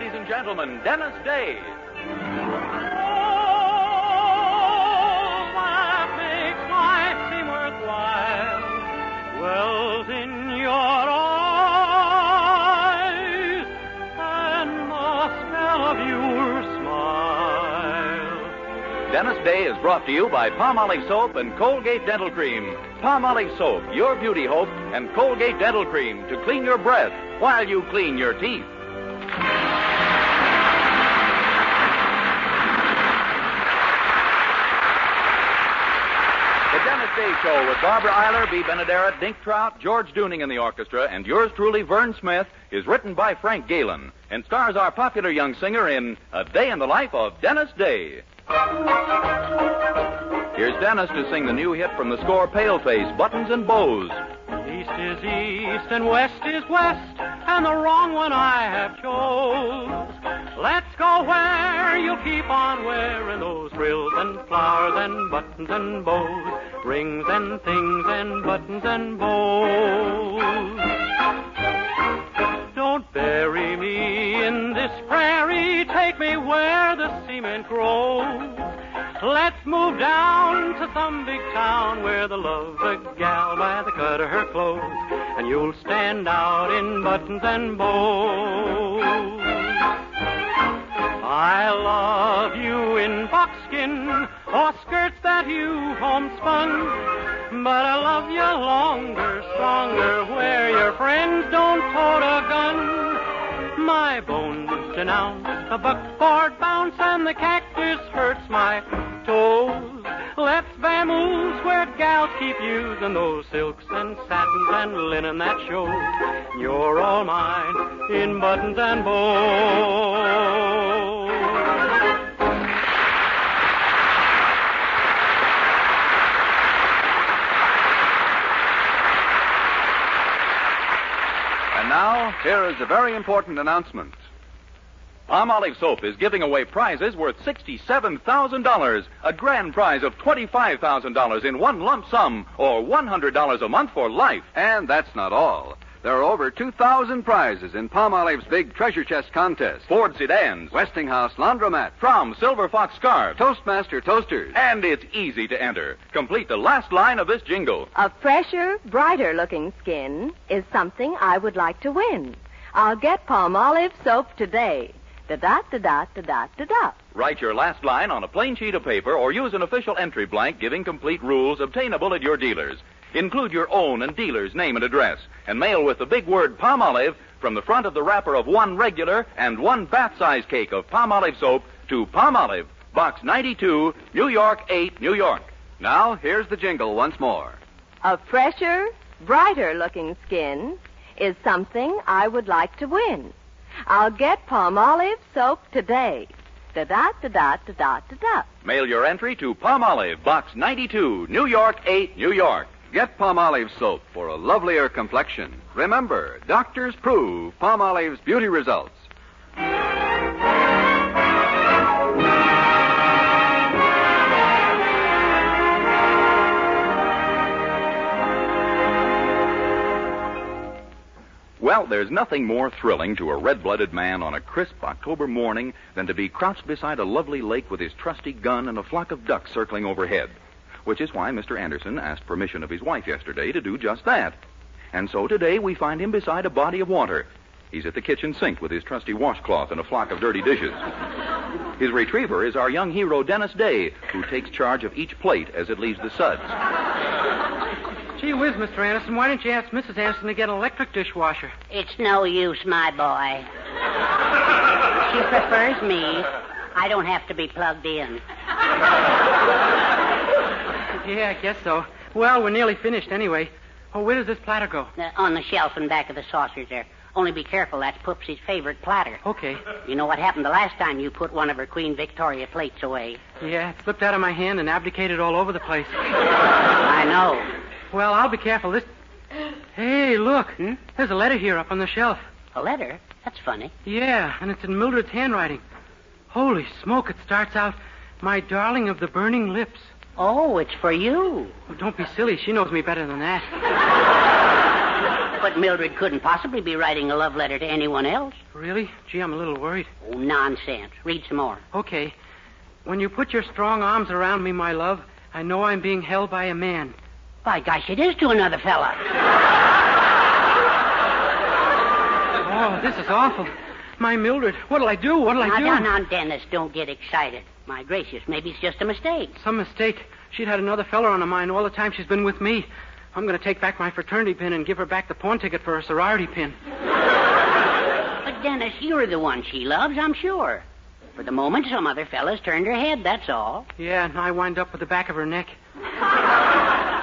ladies and gentlemen, Dennis Day. That makes life seem worthwhile. Wells in your eyes, and the smell of your smile. Dennis Day is brought to you by Palmolive Soap and Colgate Dental Cream. Palmolive Soap, your beauty hope, and Colgate Dental Cream to clean your breath while you clean your teeth. The Dennis Day Show with Barbara Eiler, B. Benaderet, Dink Trout, George Dooning in the orchestra, and yours truly, Vern Smith, is written by Frank Galen and stars our popular young singer in A Day in the Life of Dennis Day. Here's Dennis to sing the new hit from the score, Paleface, Buttons and Bows. East is east and west is west, and the wrong one I have chose. Let's go where you'll keep on wearing those frills and flowers and buttons and bows, rings and things and buttons and bows. Don't bury me in this prairie, take me where the cement grows. Let's move down to some big town where the love a gal by the cut of her clothes, and you'll stand out in buttons and bows. I love you in buckskin or skirts that you've homespun, but I love you longer, stronger, where your friends don't tote a gun. My bones denounce the buckboard bounce, and the cactus hurts my toes. Let's vamoose where gals keep using those silks and satins and linen that shows. You're all mine in buttons and bows. And now, here is a very important announcement. Palmolive Soap is giving away prizes worth $67,000, a grand prize of $25,000 in one lump sum, or $100 a month for life. And that's not all. There are over 2,000 prizes in Palmolive's big treasure chest contest. Ford sedans, Westinghouse laundromat, Fromm Silver Fox scarves, Toastmaster toasters. and it's easy to enter. Complete the last line of this jingle. A fresher, brighter-looking skin is something I would like to win. I'll get Palmolive Soap today. Da-da-da-da-da-da-da-da. Write your last line on a plain sheet of paper or use an official entry blank giving complete rules obtainable at your dealers. Include your own and dealer's name and address, and mail with the big word Palmolive from the front of the wrapper of one regular and one bath-size cake of Palmolive Soap to Palmolive, Box 92, New York 8, New York. Now, here's the jingle once more. A fresher, brighter-looking skin is something I would like to win. I'll get Palmolive Soap today. Da-da-da-da-da-da-da-da. Mail your entry to Palmolive, Box 92, New York 8, New York. Get Palmolive Soap for a lovelier complexion. Remember, doctors prove Palmolive's beauty results. Well, there's nothing more thrilling to a red-blooded man on a crisp October morning than to be crouched beside a lovely lake with his trusty gun and a flock of ducks circling overhead. Which is why Mr. Anderson asked permission of his wife yesterday to do just that. And so today we find him beside a body of water. He's at the kitchen sink with his trusty washcloth and a flock of dirty dishes. His retriever is our young hero, Dennis Day, who takes charge of each plate as it leaves the suds. Gee whiz, Mr. Anderson, why didn't you ask Mrs. Anderson to get an electric dishwasher? It's no use, my boy. She prefers me. I don't have to be plugged in. Yeah, I guess so. Well, we're nearly finished anyway. Oh, where does this platter go? On the shelf in back of the saucers there. Only be careful, that's Poopsie's favorite platter. Okay. You know what happened the last time you put one of her Queen Victoria plates away? Yeah, it slipped out of my hand and abdicated all over the place. I know. Well, I'll be careful. Hey, look. There's a letter here up on the shelf. A letter? That's funny. Yeah, and it's in Mildred's handwriting. Holy smoke, it starts out, "My darling of the burning lips." Oh, it's for you. Oh, don't be silly. She knows me better than that. But Mildred couldn't possibly be writing a love letter to anyone else. Really? Gee, I'm a little worried. Oh, nonsense. Read some more. Okay. When you put your strong arms around me, my love, I know I'm being held by a man. By gosh, it is to another fella. Oh, this is awful. My Mildred, what'll I do? What'll I do? Now, Dennis, don't get excited. My gracious, maybe it's just a mistake. Some mistake. She'd had another fella on her mind all the time she's been with me. I'm going to take back my fraternity pin and give her back the pawn ticket for her sorority pin. But, Dennis, you're the one she loves, I'm sure. For the moment, some other fella's turned her head, that's all. Yeah, and I wind up with the back of her neck.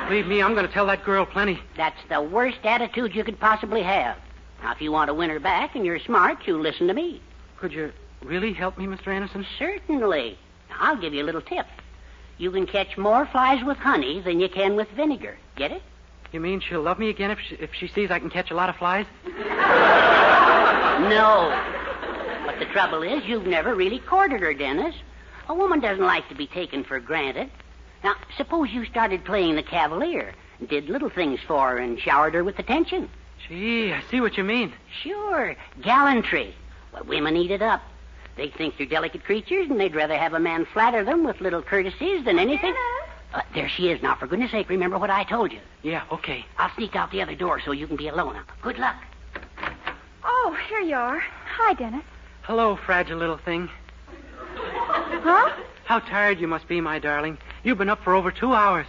Believe me, I'm going to tell that girl plenty. That's the worst attitude you could possibly have. Now, if you want to win her back and you're smart, you listen to me. Could you really help me, Mr. Anderson? Certainly. Now, I'll give you a little tip. You can catch more flies with honey than you can with vinegar. Get it? You mean she'll love me again if she sees I can catch a lot of flies? No. But the trouble is, you've never really courted her, Dennis. A woman doesn't like to be taken for granted. Now, suppose you started playing the cavalier, and did little things for her and showered her with attention. Gee, I see what you mean. Sure. Gallantry. Well, women eat it up. They think they're delicate creatures, and they'd rather have a man flatter them with little courtesies than anything. There she is now. For goodness sake, remember what I told you. Yeah, okay. I'll sneak out the other door so you can be alone. Good luck. Oh, here you are. Hi, Dennis. Hello, fragile little thing. Huh? How tired you must be, my darling. You've been up for over 2 hours.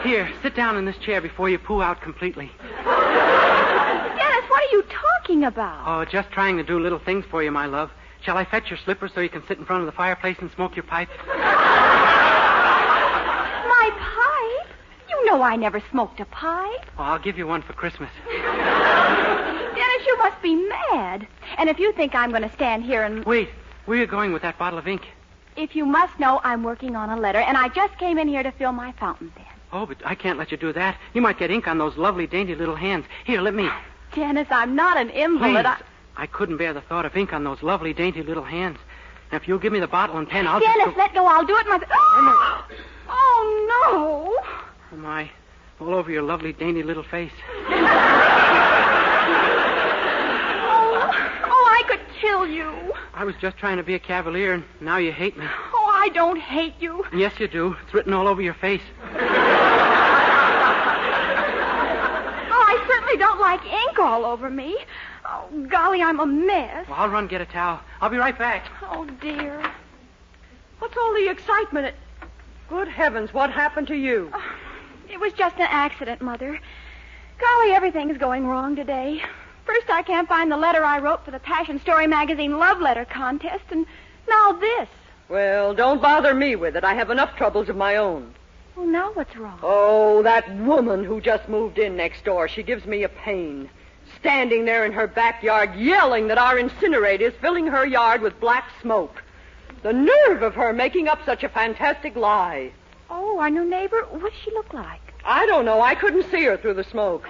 Here, sit down in this chair before you poo out completely. Dennis, what are you talking about? Oh, just trying to do little things for you, my love. Shall I fetch your slippers so you can sit in front of the fireplace and smoke your pipe? My pipe? You know I never smoked a pipe. Oh, I'll give you one for Christmas. Dennis, you must be mad. And if you think I'm going to stand here and... Wait, where are you going with that bottle of ink? If you must know, I'm working on a letter, and I just came in here to fill my fountain pen. Oh, but I can't let you do that. You might get ink on those lovely, dainty little hands. Here, let me. Dennis, I'm not an invalid. Please. I couldn't bear the thought of ink on those lovely, dainty little hands. Now, if you'll give me the bottle and pen, I'll Dennis, just... let go. I'll do it myself. Oh, no. Oh, my. All over your lovely, dainty little face. Oh, I could kill you. I was just trying to be a cavalier, and now you hate me. Oh, I don't hate you. Yes, you do. It's written all over your face. Oh, I certainly don't like ink all over me. Oh, golly, I'm a mess. Well, I'll run get a towel. I'll be right back. Oh, dear. What's all the excitement? Good heavens, what happened to you? Oh, it was just an accident, Mother. Golly, everything's going wrong today. First, I can't find the letter I wrote for the Passion Story Magazine love letter contest, and now this. Well, don't bother me with it. I have enough troubles of my own. Well, now what's wrong? Oh, that woman who just moved in next door. She gives me a pain. Standing there in her backyard yelling that our incinerator is filling her yard with black smoke. The nerve of her making up such a fantastic lie. Oh, our new neighbor? What does she look like? I don't know. I couldn't see her through the smoke.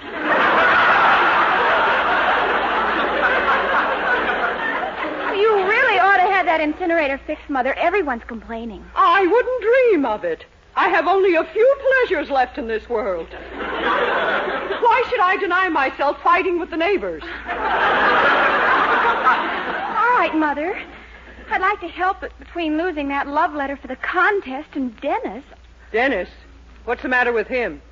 You really ought to have that incinerator fixed, Mother. Everyone's complaining. I wouldn't dream of it. I have only a few pleasures left in this world. Why should I deny myself fighting with the neighbors? All right, Mother. I'd like to help it between losing that love letter for the contest and Dennis. Dennis? What's the matter with him?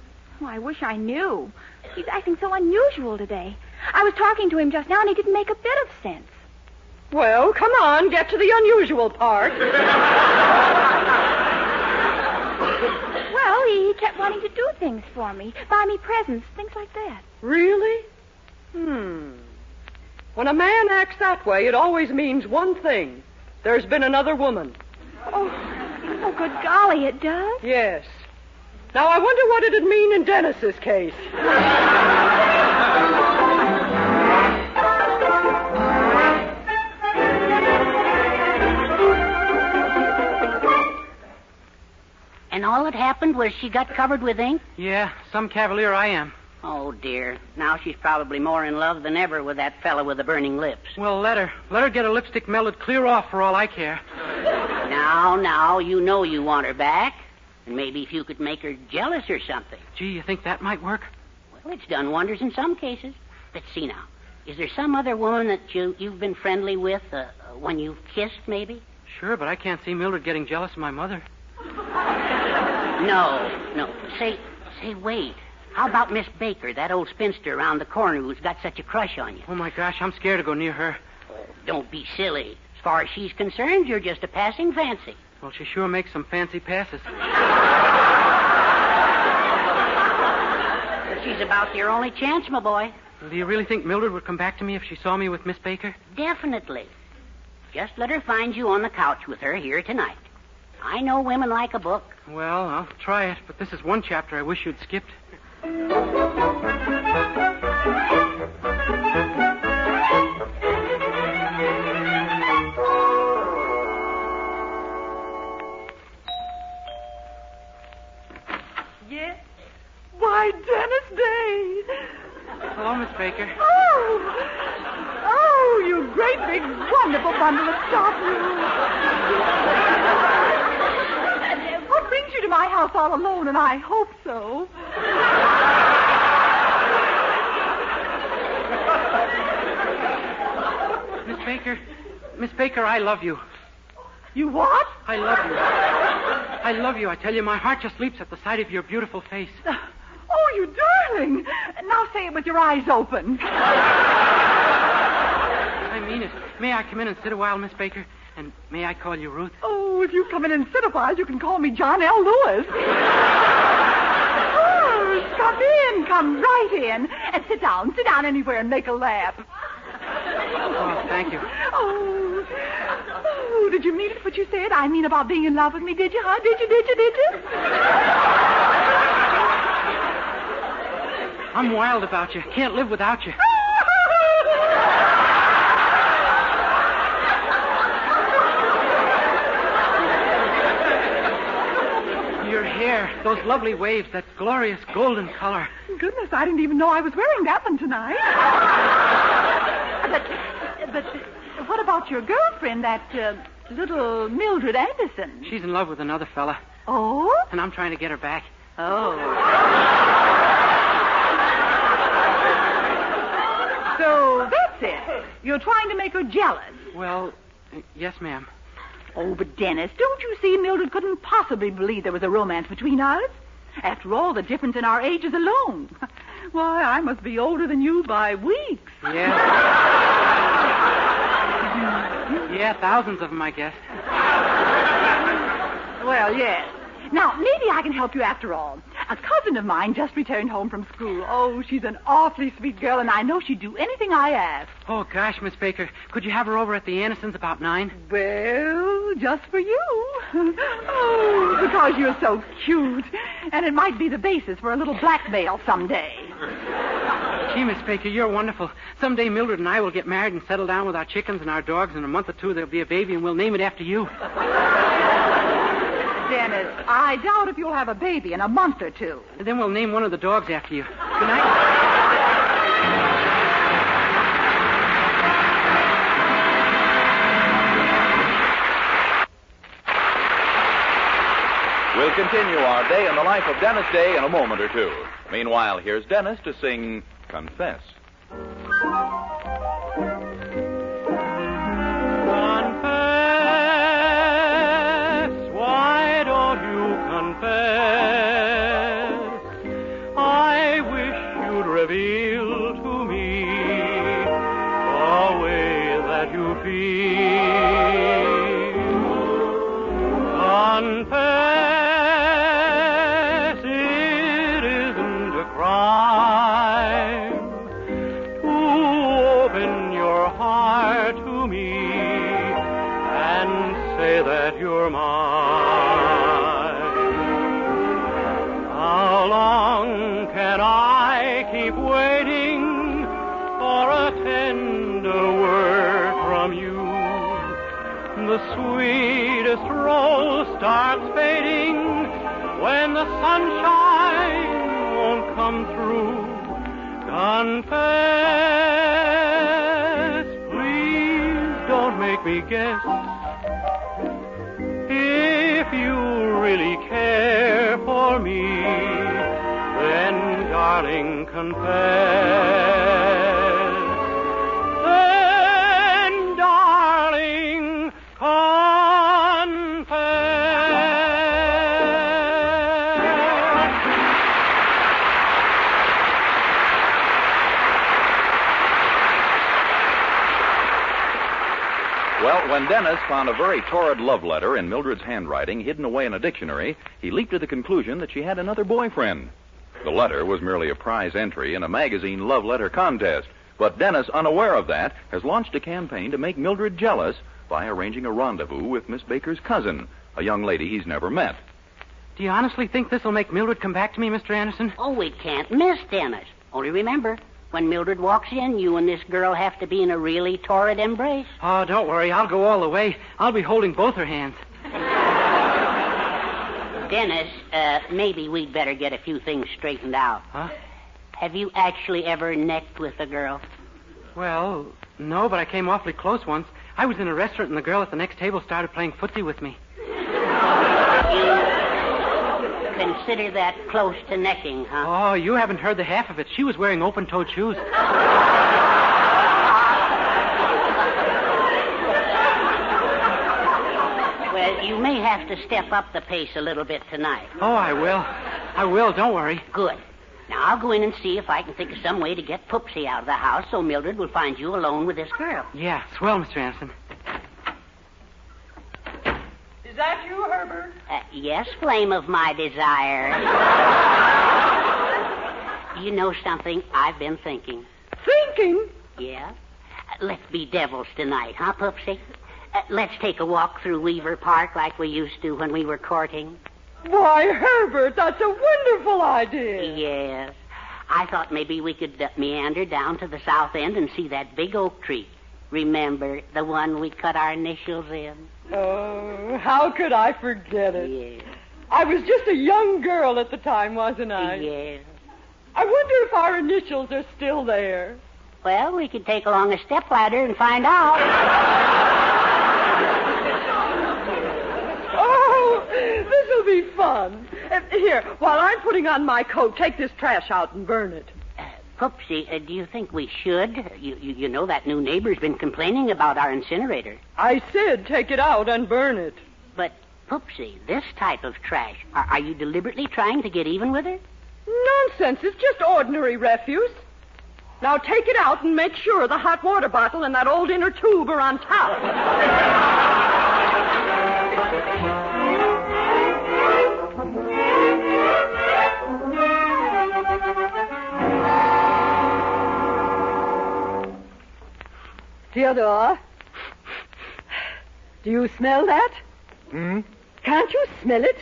Oh, I wish I knew. He's acting so unusual today. I was talking to him just now, and he didn't make a bit of sense. Well, come on, get to the unusual part. Well, he kept wanting to do things for me, buy me presents, things like that. Really? When a man acts that way, it always means one thing. There's been another woman. Oh, good golly, it does? Yes. Now, I wonder what it'd mean in Dennis's case. And all that happened was she got covered with ink? Yeah, some cavalier I am. Oh, dear. Now she's probably more in love than ever with that fella with the burning lips. Well, let her. Let her get her lipstick melted clear off for all I care. Now, you know you want her back. And maybe if you could make her jealous or something. Gee, you think that might work? Well, it's done wonders in some cases. Let's see now. Is there some other woman that you've been friendly with when you've kissed, maybe? Sure, but I can't see Mildred getting jealous of my mother. No. Say, wait. How about Miss Baker, that old spinster around the corner who's got such a crush on you? Oh, my gosh, I'm scared to go near her. Don't be silly. As far as she's concerned, you're just a passing fancy. Well, she sure makes some fancy passes. She's about your only chance, my boy. Well, do you really think Mildred would come back to me if she saw me with Miss Baker? Definitely. Just let her find you on the couch with her here tonight. I know women like a book. Well, I'll try it, but this is one chapter I wish you'd skipped. Yes? Why, Dennis Day. Hello, Miss Baker. Oh, you great big wonderful bundle of stuff. What brings you to my house all alone, and I hope so? Miss Baker, I love you. You what? I love you. I love you. I tell you, my heart just leaps at the sight of your beautiful face. Oh, you darling. Now say it with your eyes open. I mean it. May I come in and sit a while, Miss Baker? And may I call you Ruth? Oh, if you come in and sit a while, you can call me John L. Lewis. Oh, come in. Come right in. And sit down. Sit down anywhere and make a lap. Oh, thank you. Oh, did you mean what you said? I mean about being in love with me, did you, huh? Did you? I'm wild about you. Can't live without you. Your hair, those lovely waves, that glorious golden color. Goodness, I didn't even know I was wearing that one tonight. But what about your girlfriend, that little Mildred Anderson? She's in love with another fella. Oh? And I'm trying to get her back. Oh. So that's it. You're trying to make her jealous. Well, yes, ma'am. Oh, but Dennis, don't you see Mildred couldn't possibly believe there was a romance between us? After all, the difference in our ages alone. Why, I must be older than you by weeks. Yeah. Yeah, thousands of them, I guess. Well, yes. Now, maybe I can help you after all. A cousin of mine just returned home from school. Oh, she's an awfully sweet girl, and I know she'd do anything I ask. Oh, gosh, Miss Baker, could you have her over at the Andersons about 9? Well, just for you. Oh, because you're so cute. And it might be the basis for a little blackmail someday. Gee, Miss Baker, you're wonderful. Someday Mildred and I will get married and settle down with our chickens and our dogs. In a month or two, there'll be a baby, and we'll name it after you. Dennis, I doubt if you'll have a baby in a month or two. And then we'll name one of the dogs after you. Good night. We'll continue our day in the life of Dennis Day in a moment or two. Meanwhile, here's Dennis to sing Confess. Confess, why don't you confess? I wish you'd reveal to me the way that you feel. Confess, it isn't a crime to open your heart to me and say that you're mine. How long can I keep waiting for a tender word from you? The sweetest rose starts fading when the sunshine won't come through. Confess, please don't make me guess. If you really care confess. Then, darling, confess. Well, when Dennis found a very torrid love letter in Mildred's handwriting hidden away in a dictionary, he leaped to the conclusion that she had another boyfriend. The letter was merely a prize entry in a magazine love letter contest, but Dennis, unaware of that, has launched a campaign to make Mildred jealous by arranging a rendezvous with Miss Baker's cousin, a young lady he's never met. Do you honestly think this will make Mildred come back to me, Mr. Anderson? Oh, it can't miss, Dennis. Only remember, when Mildred walks in, you and this girl have to be in a really torrid embrace. Oh, don't worry. I'll go all the way. I'll be holding both her hands. Dennis, maybe we'd better get a few things straightened out. Huh? Have you actually ever necked with a girl? Well, no, but I came awfully close once. I was in a restaurant and the girl at the next table started playing footsie with me. You consider that close to necking, huh? Oh, you haven't heard the half of it. She was wearing open-toed shoes. Well, you may have to step up the pace a little bit tonight. Oh, I will. I will, don't worry. Good. Now, I'll go in and see if I can think of some way to get Poopsie out of the house so Mildred will find you alone with this girl. Yeah, swell, Mr. Anderson. Is that you, Herbert? Yes, flame of my desire. You know something? I've been thinking. Thinking? Yeah? Let's be devils tonight, huh, Poopsie? Let's take a walk through Weaver Park like we used to when we were courting. Why, Herbert, that's a wonderful idea. Yes. I thought maybe we could meander down to the south end and see that big oak tree. Remember, the one we cut our initials in? Oh, how could I forget it? Yes. I was just a young girl at the time, wasn't I? Yes. I wonder if our initials are still there. Well, we could take along a stepladder and find out. Oh, this'll be fun. Here, while I'm putting on my coat, take this trash out and burn it. Poopsie, do you think we should? You know that new neighbor's been complaining about our incinerator. I said take it out and burn it. But, Poopsie, this type of trash, are you deliberately trying to get even with her? Nonsense. It's just ordinary refuse. Now take it out and make sure the hot water bottle and that old inner tube are on top. Theodore, do you smell that? Hmm? Can't you smell it?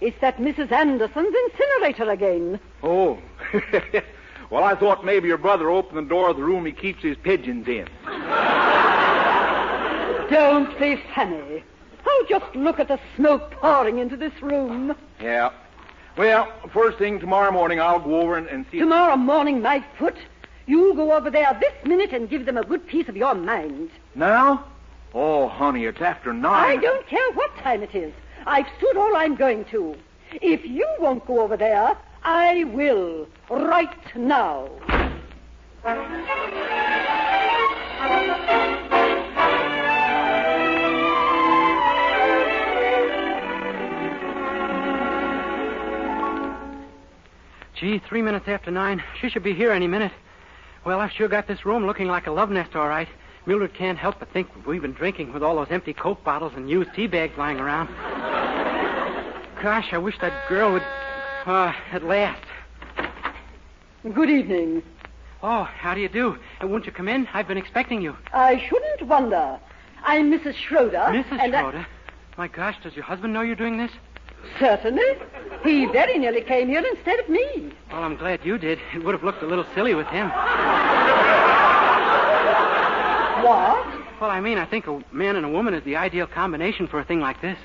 It's that Mrs. Anderson's incinerator again. Oh. Well, I thought maybe your brother opened the door of the room he keeps his pigeons in. Don't be funny. Oh, just look at the smoke pouring into this room. Yeah. Well, first thing tomorrow morning, I'll go over and see... Tomorrow morning, my foot. You go over there this minute and give them a good piece of your mind. Now? Oh, honey, it's after 9. I don't care what time it is. I've stood all I'm going to. If you won't go over there, I will. Right now. Gee, 3 minutes after 9. She should be here any minute. Well, I've sure got this room looking like a love nest, all right. Mildred can't help but think we've been drinking with all those empty Coke bottles and used tea bags lying around. Gosh, I wish that girl would... at last. Good evening. Oh, how do you do? Won't you come in? I've been expecting you. I shouldn't wonder. I'm Mrs. Schroeder. Mrs. Schroeder? My gosh, does your husband know you're doing this? Certainly. He very nearly came here instead of me. Well, I'm glad you did. It would have looked a little silly with him. What? Well, I mean, I think a man and a woman is the ideal combination for a thing like this.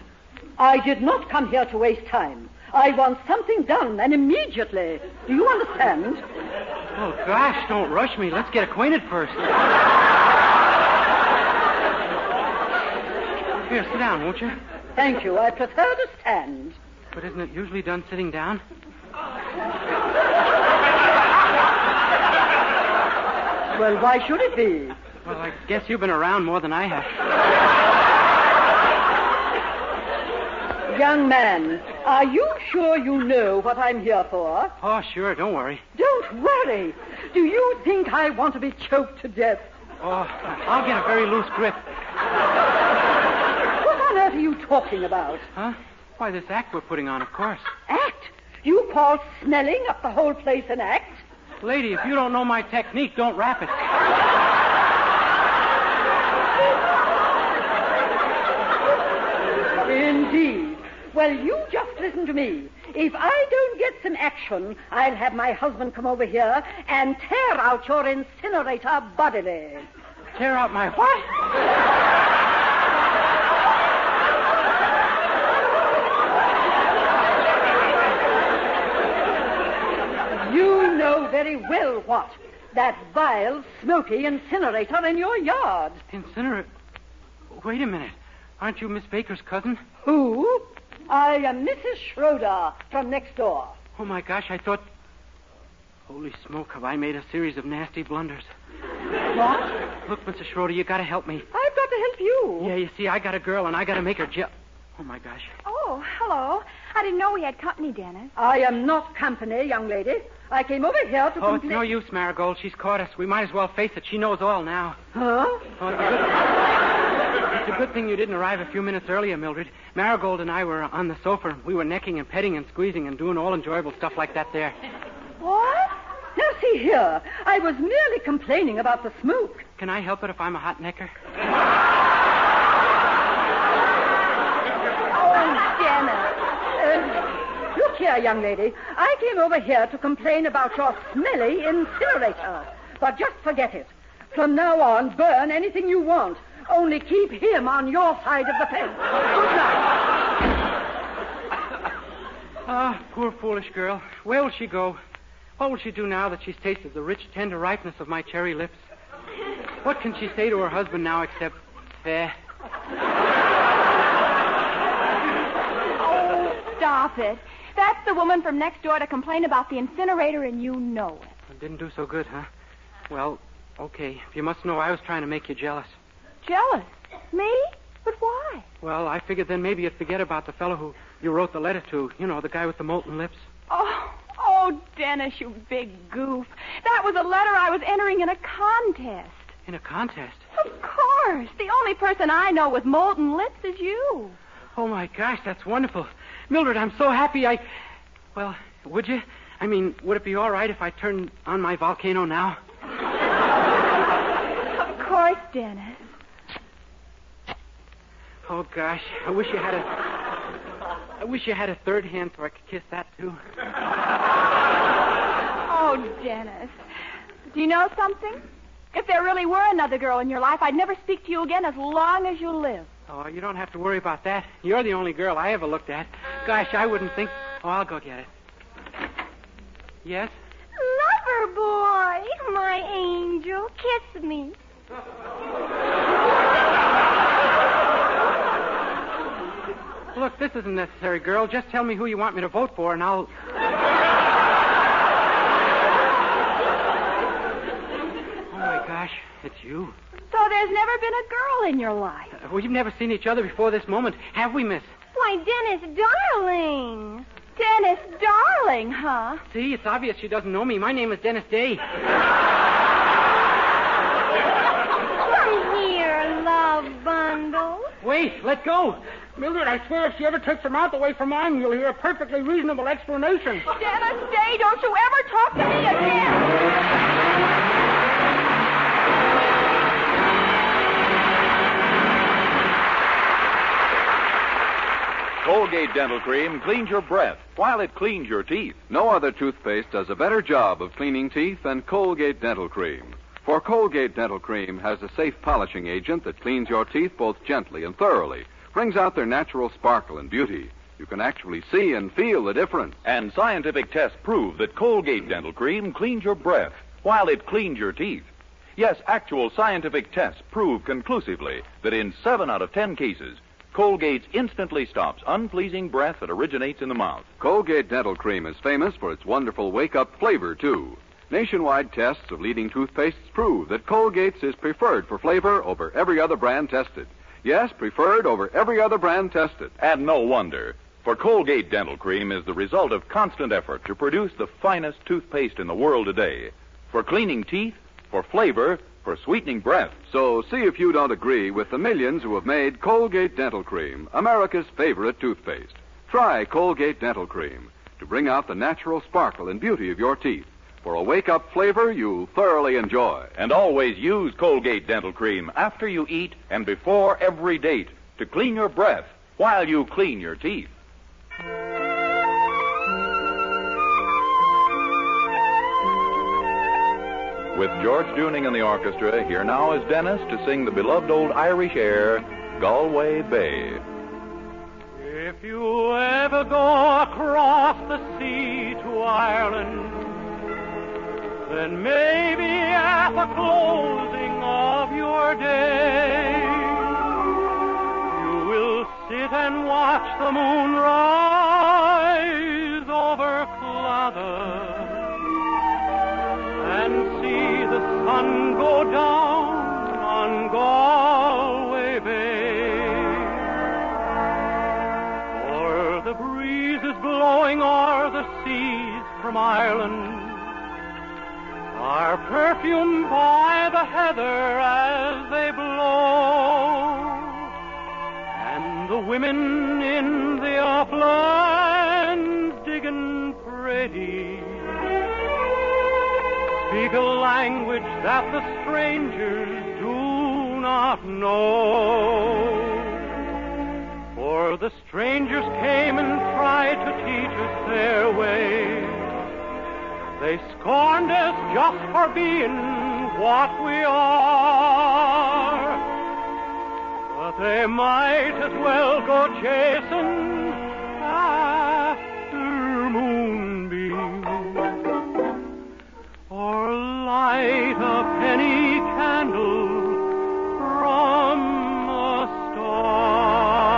I did not come here to waste time. I want something done, and immediately. Do you understand? Oh, gosh, don't rush me. Let's get acquainted first. Here, sit down, won't you? Thank you. I prefer to stand. But isn't it usually done sitting down? Well, why should it be? Well, I guess you've been around more than I have. Young man, are you sure you know what I'm here for? Oh, sure, don't worry. Don't worry. Do you think I want to be choked to death? Oh, I'll get a very loose grip. What on earth are you talking about? Huh? Why, this act we're putting on, of course. Act? You call smelling up the whole place an act? Lady, if you don't know my technique, don't rap it. Indeed. Well, you just listen to me. If I don't get some action, I'll have my husband come over here and tear out your incinerator bodily. Tear out my what? You know very well what. That vile, smoky incinerator in your yard. Incinerator? Wait a minute. Aren't you Miss Baker's cousin? Who? I am Mrs. Schroeder from next door. Oh, my gosh, I thought... Holy smoke, have I made a series of nasty blunders. What? Look, Mrs. Schroeder, you gotta help me. I've got to help you. Yeah, you see, I got a girl, and I gotta make her Oh, my gosh. Oh, hello. I didn't know we had company, Dennis. I am not company, young lady. I came over here to... Oh, it's no use, Marigold. She's caught us. We might as well face it. She knows all now. Huh? Oh, it's a good thing you didn't arrive a few minutes earlier, Mildred. Marigold and I were on the sofa. We were necking and petting and squeezing and doing all enjoyable stuff like that there. What? Now, see here. I was merely complaining about the smoke. Can I help it if I'm a hot necker? Look here, young lady. I came over here to complain about your smelly incinerator. But just forget it. From now on, burn anything you want. Only keep him on your side of the fence. Good night. Ah, poor foolish girl. Where will she go? What will she do now that she's tasted the rich, tender ripeness of my cherry lips? What can she say to her husband now except, eh? Oh, stop it. That's the woman from next door to complain about the incinerator, and you know it. It didn't do so good, huh? Well, okay. If you must know, I was trying to make you jealous. Jealous? Me? But why? Well, I figured then maybe you'd forget about the fellow who you wrote the letter to. You know, the guy with the molten lips. Oh, Dennis, you big goof. That was a letter I was entering in a contest. In a contest? Of course. The only person I know with molten lips is you. Oh, my gosh, that's wonderful. Mildred, I'm so happy Well, would you? I mean, would it be all right if I turned on my volcano now? Of course, Dennis. Oh, gosh, I wish you had a third hand so I could kiss that, too. Oh, Dennis. Do you know something? If there really were another girl in your life, I'd never speak to you again as long as you live. Oh, you don't have to worry about that. You're the only girl I ever looked at. Gosh, I wouldn't think... Oh, I'll go get it. Yes? Lover boy, my angel, kiss me. Look, this isn't necessary, girl. Just tell me who you want me to vote for, and I'll... Oh, my gosh, it's you. So there's never been a girl in your life. We've never seen each other before this moment, have we, miss? Why, Dennis, darling. Dennis, darling, huh? See, it's obvious she doesn't know me. My name is Dennis Day. Come here, love bundle. Wait, let go. Mildred, I swear if she ever takes her mouth away from mine, you'll hear a perfectly reasonable explanation. Dennis Day, don't you ever talk to me again. Colgate Dental Cream cleans your breath while it cleans your teeth. No other toothpaste does a better job of cleaning teeth than Colgate Dental Cream. For Colgate Dental Cream has a safe polishing agent that cleans your teeth both gently and thoroughly, brings out their natural sparkle and beauty. You can actually see and feel the difference. And scientific tests prove that Colgate Dental Cream cleans your breath while it cleans your teeth. Yes, actual scientific tests prove conclusively that in 7 out of 10 cases, Colgate instantly stops unpleasing breath that originates in the mouth. Colgate Dental Cream is famous for its wonderful wake-up flavor, too. Nationwide tests of leading toothpastes prove that Colgate's is preferred for flavor over every other brand tested. Yes, preferred over every other brand tested. And no wonder, for Colgate Dental Cream is the result of constant effort to produce the finest toothpaste in the world today. For cleaning teeth, for flavor, for sweetening breath. So see if you don't agree with the millions who have made Colgate Dental Cream America's favorite toothpaste. Try Colgate Dental Cream to bring out the natural sparkle and beauty of your teeth for a wake-up flavor you'll thoroughly enjoy. And always use Colgate Dental Cream after you eat and before every date to clean your breath while you clean your teeth. With George Dooning and the orchestra, here now is Dennis to sing the beloved old Irish air, Galway Bay. If you ever go across the sea to Ireland, then maybe at the closing of your day, you will sit and watch the moon rise over Clather and see the sun go down on Galway Bay. For the breeze is blowing o'er the seas from Ireland, are perfumed by the heather as they blow, and the women in the uplands digging pretty speak a language that the strangers do not know. For the strangers came and tried to teach us their ways. They scorned us just for being what we are. But they might as well go chasing after moonbeams or light a penny candle from a star.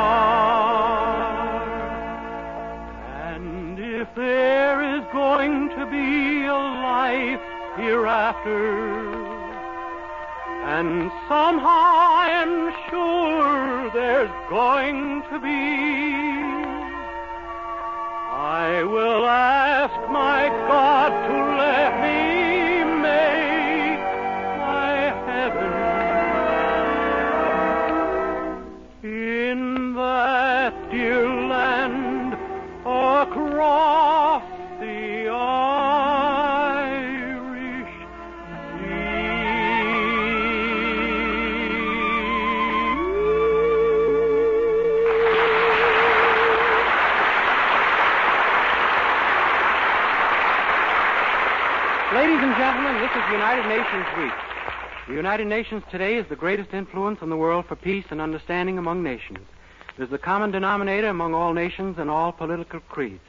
And if there is going to be a life hereafter, and somehow I am sure there's going to be, I will ask my God to let me make my heaven in that dear land across the Irish Ladies and gentlemen, this is United Nations Week. The United Nations today is the greatest influence in the world for peace and understanding among nations. It is the common denominator among all nations and all political creeds.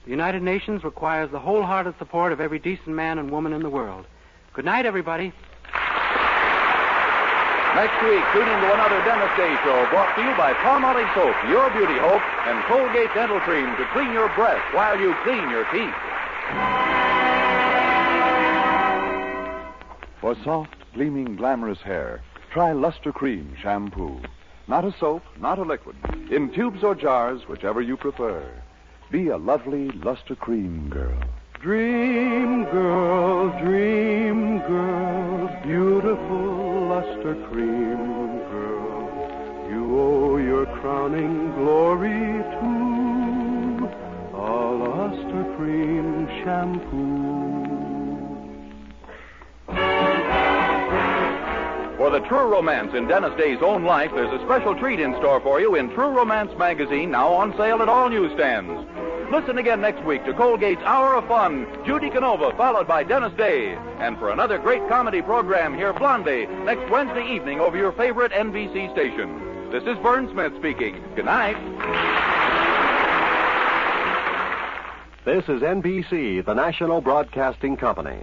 The United Nations requires the wholehearted support of every decent man and woman in the world. Good night, everybody. Next week, tune in to another Dennis Day Show brought to you by Palmolive Soap, your beauty hope, and Colgate Dental Cream to clean your breath while you clean your teeth. For soft, gleaming, glamorous hair, try Luster Cream Shampoo. Not a soap, not a liquid. In tubes or jars, whichever you prefer. Be a lovely Luster Cream girl. Dream girl, beautiful Luster Cream girl, you owe your crowning glory to a Luster Cream shampoo. For the true romance in Dennis Day's own life, there's a special treat in store for you in True Romance magazine, now on sale at all newsstands. Listen again next week to Colgate's Hour of Fun, Judy Canova, followed by Dennis Day. And for another great comedy program, hear Blondie next Wednesday evening over your favorite NBC station. This is Vern Smith speaking. Good night. This is NBC, the National Broadcasting Company.